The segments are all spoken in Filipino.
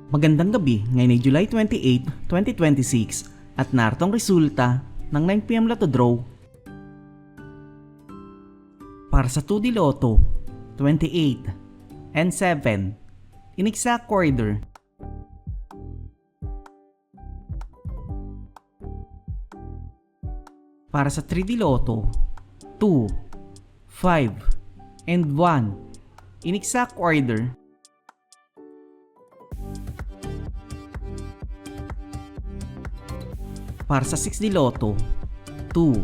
Magandang gabi, ngayon ay July 28, 2026 at narito ang resulta ng 9pm Lotto Draw. Para sa 2D Lotto, 28 and 7 in exact order. Para sa 3D Lotto, 2, 5 and 1 in exact order. Para sa 6D Lotto, 2,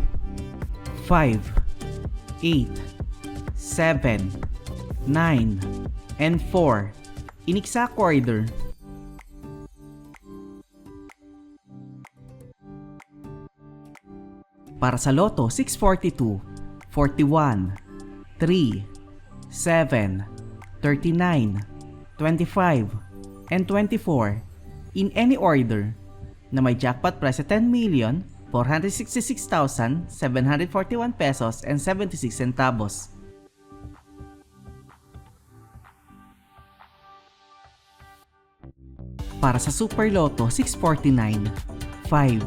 5, 8, 7, 9, and 4 in exact order. Para sa Lotto 642, 41, 3, 7, 39, 25, and 24 in any order na may jackpot price sa 10,466,741 pesos and 76 centavos. Para sa Super Lotto 649, 5,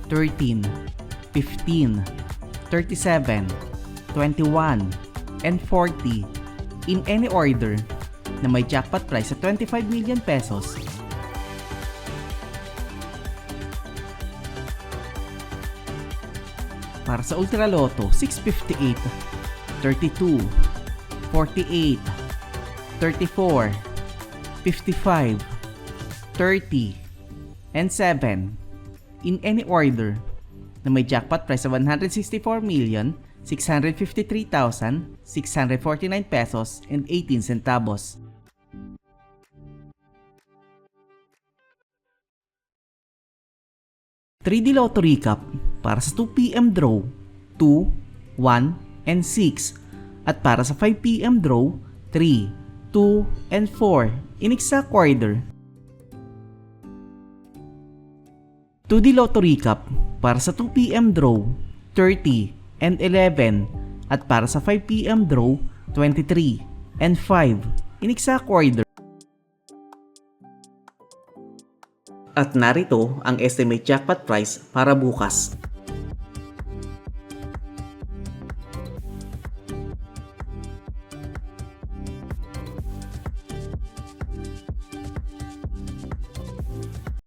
13, 15, 37, 21, and 40 in any order na may jackpot price sa 25 million pesos. Para sa Ultra Lotto 658, 32, 48, 34, 55, 30, and 7 in any order na may jackpot price sa 164,653,649 pesos and 18 centavos. (3D Lotto Recap) para sa 2pm draw, 2, 1, and 6 at para sa 5pm draw, 3, 2, and 4 in exact order. 2D Lotto Recap para sa 2pm draw, 30 and 11 at para sa 5pm draw, 23 and 5 in exact order. At narito ang estimate jackpot price para bukas.